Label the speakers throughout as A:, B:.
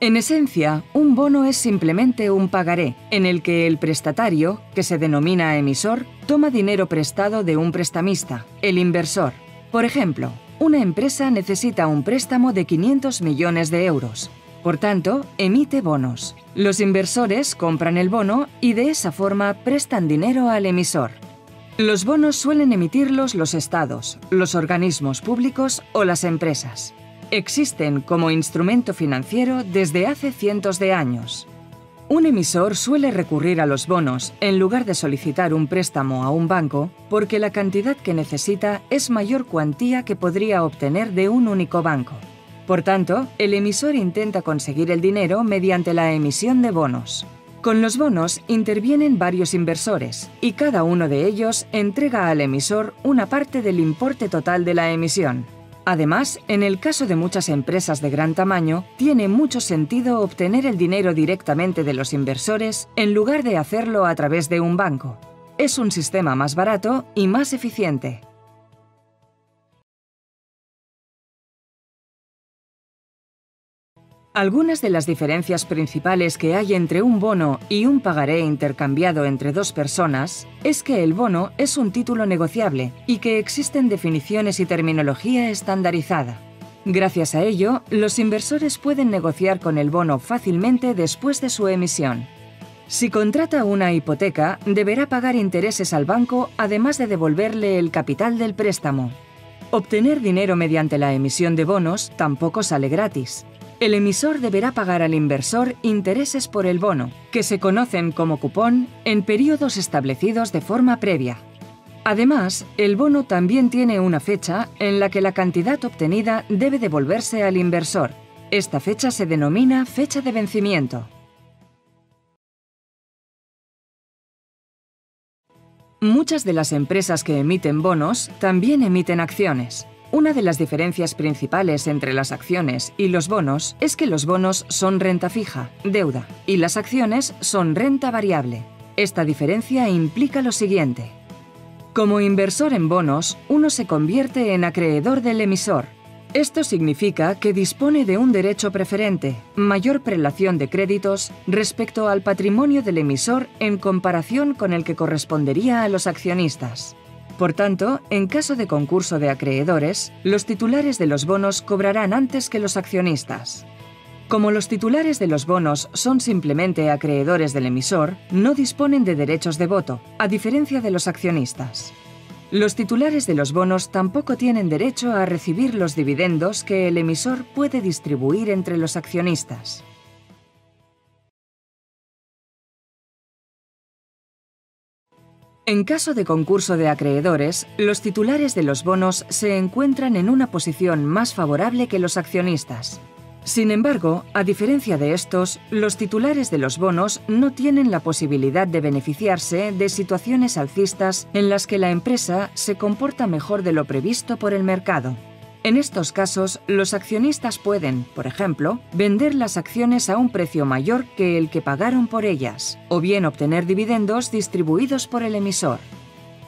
A: En esencia, un bono es simplemente un pagaré, en el que el prestatario, que se denomina emisor, toma dinero prestado de un prestamista, el inversor. Por ejemplo, una empresa necesita un préstamo de 500 millones de euros. Por tanto, emite bonos. Los inversores compran el bono y de esa forma prestan dinero al emisor. Los bonos suelen emitirlos los estados, los organismos públicos o las empresas. Existen como instrumento financiero desde hace cientos de años. Un emisor suele recurrir a los bonos en lugar de solicitar un préstamo a un banco porque la cantidad que necesita es mayor cuantía que podría obtener de un único banco. Por tanto, el emisor intenta conseguir el dinero mediante la emisión de bonos. Con los bonos intervienen varios inversores y cada uno de ellos entrega al emisor una parte del importe total de la emisión. Además, en el caso de muchas empresas de gran tamaño, tiene mucho sentido obtener el dinero directamente de los inversores en lugar de hacerlo a través de un banco. Es un sistema más barato y más eficiente. Algunas de las diferencias principales que hay entre un bono y un pagaré intercambiado entre dos personas es que el bono es un título negociable y que existen definiciones y terminología estandarizada. Gracias a ello, los inversores pueden negociar con el bono fácilmente después de su emisión. Si contrata una hipoteca, deberá pagar intereses al banco además de devolverle el capital del préstamo. Obtener dinero mediante la emisión de bonos tampoco sale gratis. El emisor deberá pagar al inversor intereses por el bono, que se conocen como cupón, en periodos establecidos de forma previa. Además, el bono también tiene una fecha en la que la cantidad obtenida debe devolverse al inversor. Esta fecha se denomina fecha de vencimiento. Muchas de las empresas que emiten bonos también emiten acciones. Una de las diferencias principales entre las acciones y los bonos es que los bonos son renta fija, deuda, y las acciones son renta variable. Esta diferencia implica lo siguiente. Como inversor en bonos, uno se convierte en acreedor del emisor. Esto significa que dispone de un derecho preferente, mayor prelación de créditos respecto al patrimonio del emisor en comparación con el que correspondería a los accionistas. Por tanto, en caso de concurso de acreedores, los titulares de los bonos cobrarán antes que los accionistas. Como los titulares de los bonos son simplemente acreedores del emisor, no disponen de derechos de voto, a diferencia de los accionistas. Los titulares de los bonos tampoco tienen derecho a recibir los dividendos que el emisor puede distribuir entre los accionistas. En caso de concurso de acreedores, los titulares de los bonos se encuentran en una posición más favorable que los accionistas. Sin embargo, a diferencia de estos, los titulares de los bonos no tienen la posibilidad de beneficiarse de situaciones alcistas en las que la empresa se comporta mejor de lo previsto por el mercado. En estos casos, los accionistas pueden, por ejemplo, vender las acciones a un precio mayor que el que pagaron por ellas, o bien obtener dividendos distribuidos por el emisor.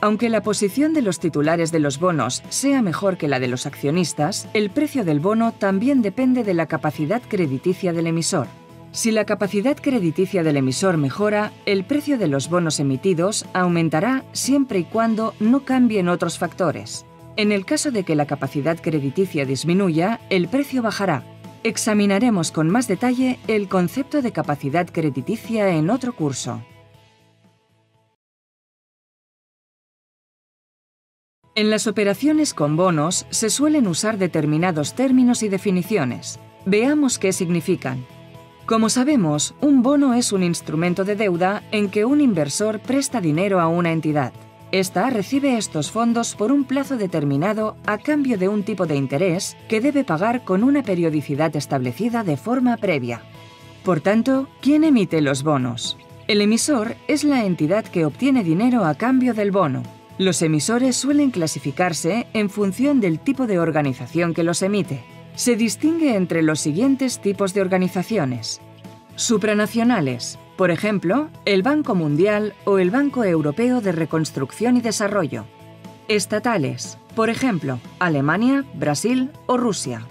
A: Aunque la posición de los titulares de los bonos sea mejor que la de los accionistas, el precio del bono también depende de la capacidad crediticia del emisor. Si la capacidad crediticia del emisor mejora, el precio de los bonos emitidos aumentará siempre y cuando no cambien otros factores. En el caso de que la capacidad crediticia disminuya, el precio bajará. Examinaremos con más detalle el concepto de capacidad crediticia en otro curso. En las operaciones con bonos se suelen usar determinados términos y definiciones. Veamos qué significan. Como sabemos, un bono es un instrumento de deuda en que un inversor presta dinero a una entidad. Esta recibe estos fondos por un plazo determinado a cambio de un tipo de interés que debe pagar con una periodicidad establecida de forma previa. Por tanto, ¿quién emite los bonos? El emisor es la entidad que obtiene dinero a cambio del bono. Los emisores suelen clasificarse en función del tipo de organización que los emite. Se distingue entre los siguientes tipos de organizaciones. Supranacionales, por ejemplo, el Banco Mundial o el Banco Europeo de Reconstrucción y Desarrollo. Estatales, por ejemplo, Alemania, Brasil o Rusia.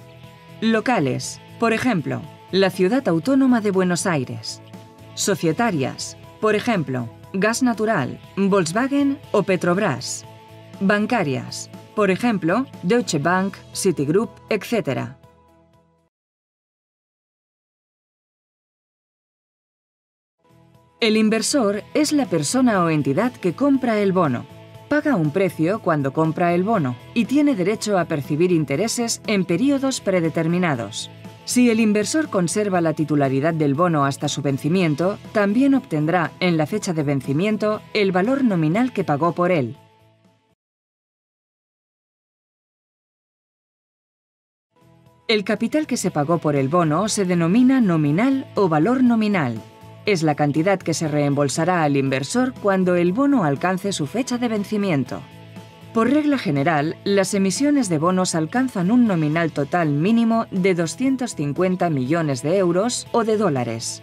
A: Locales, por ejemplo, la Ciudad Autónoma de Buenos Aires. Societarias, por ejemplo, Gas Natural, Volkswagen o Petrobras. Bancarias, por ejemplo, Deutsche Bank, Citigroup, etc. El inversor es la persona o entidad que compra el bono. Paga un precio cuando compra el bono y tiene derecho a percibir intereses en periodos predeterminados. Si el inversor conserva la titularidad del bono hasta su vencimiento, también obtendrá en la fecha de vencimiento el valor nominal que pagó por él. El capital que se pagó por el bono se denomina nominal o valor nominal. Es la cantidad que se reembolsará al inversor cuando el bono alcance su fecha de vencimiento. Por regla general, las emisiones de bonos alcanzan un nominal total mínimo de 250 millones de euros o de dólares.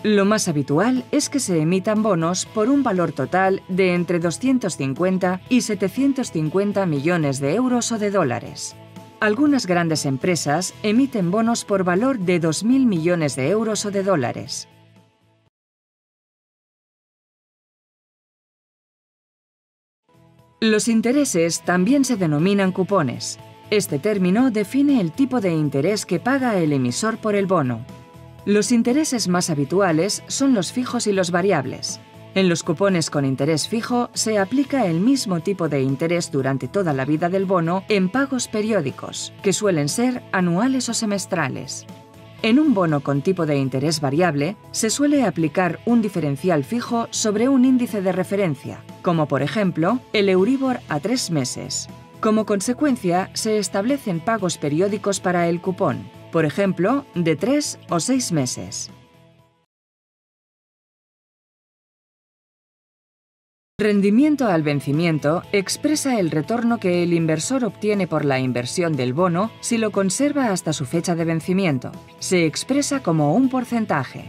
A: Lo más habitual es que se emitan bonos por un valor total de entre 250 y 750 millones de euros o de dólares. Algunas grandes empresas emiten bonos por valor de 2.000 millones de euros o de dólares. Los intereses también se denominan cupones. Este término define el tipo de interés que paga el emisor por el bono. Los intereses más habituales son los fijos y los variables. En los cupones con interés fijo se aplica el mismo tipo de interés durante toda la vida del bono en pagos periódicos, que suelen ser anuales o semestrales. En un bono con tipo de interés variable, se suele aplicar un diferencial fijo sobre un índice de referencia, como por ejemplo el Euribor a 3 meses. Como consecuencia, se establecen pagos periódicos para el cupón, por ejemplo, de 3 o 6 meses. Rendimiento al vencimiento expresa el retorno que el inversor obtiene por la inversión del bono si lo conserva hasta su fecha de vencimiento. Se expresa como un porcentaje.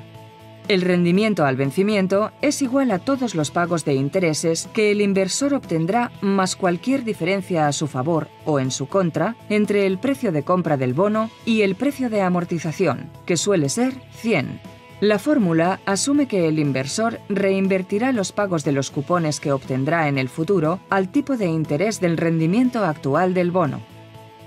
A: El rendimiento al vencimiento es igual a todos los pagos de intereses que el inversor obtendrá más cualquier diferencia a su favor o en su contra entre el precio de compra del bono y el precio de amortización, que suele ser 100. La fórmula asume que el inversor reinvertirá los pagos de los cupones que obtendrá en el futuro al tipo de interés del rendimiento actual del bono.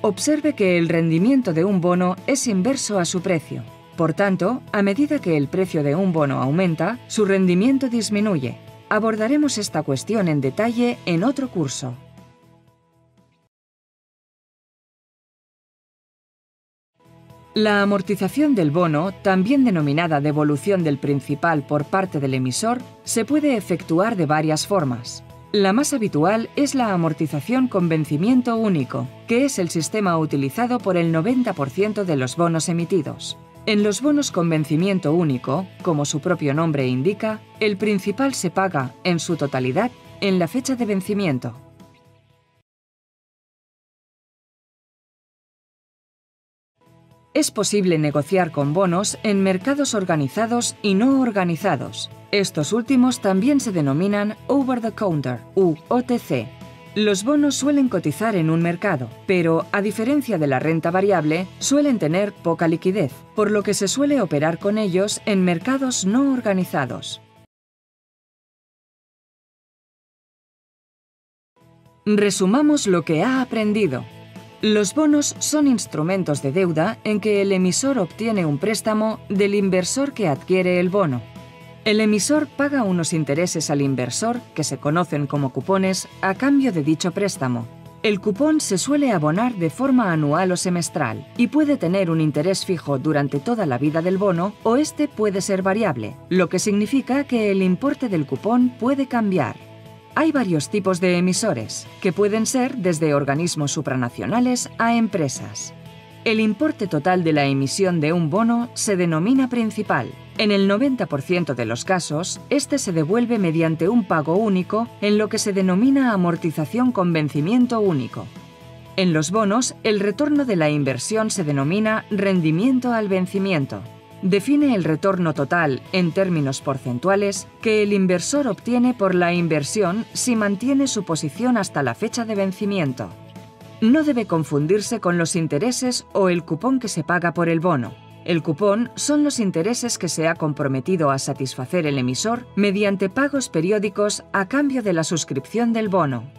A: Observe que el rendimiento de un bono es inverso a su precio. Por tanto, a medida que el precio de un bono aumenta, su rendimiento disminuye. Abordaremos esta cuestión en detalle en otro curso. La amortización del bono, también denominada devolución del principal por parte del emisor, se puede efectuar de varias formas. La más habitual es la amortización con vencimiento único, que es el sistema utilizado por el 90% de los bonos emitidos. En los bonos con vencimiento único, como su propio nombre indica, el principal se paga, en su totalidad, en la fecha de vencimiento. Es posible negociar con bonos en mercados organizados y no organizados. Estos últimos también se denominan over the counter u OTC. Los bonos suelen cotizar en un mercado, pero, a diferencia de la renta variable, suelen tener poca liquidez, por lo que se suele operar con ellos en mercados no organizados. Resumamos lo que ha aprendido. Los bonos son instrumentos de deuda en que el emisor obtiene un préstamo del inversor que adquiere el bono. El emisor paga unos intereses al inversor, que se conocen como cupones, a cambio de dicho préstamo. El cupón se suele abonar de forma anual o semestral y puede tener un interés fijo durante toda la vida del bono o este puede ser variable, lo que significa que el importe del cupón puede cambiar. Hay varios tipos de emisores, que pueden ser desde organismos supranacionales a empresas. El importe total de la emisión de un bono se denomina principal. En el 90% de los casos, este se devuelve mediante un pago único en lo que se denomina amortización con vencimiento único. En los bonos, el retorno de la inversión se denomina rendimiento al vencimiento. Define el retorno total, en términos porcentuales, que el inversor obtiene por la inversión si mantiene su posición hasta la fecha de vencimiento. No debe confundirse con los intereses o el cupón que se paga por el bono. El cupón son los intereses que se ha comprometido a satisfacer el emisor mediante pagos periódicos a cambio de la suscripción del bono.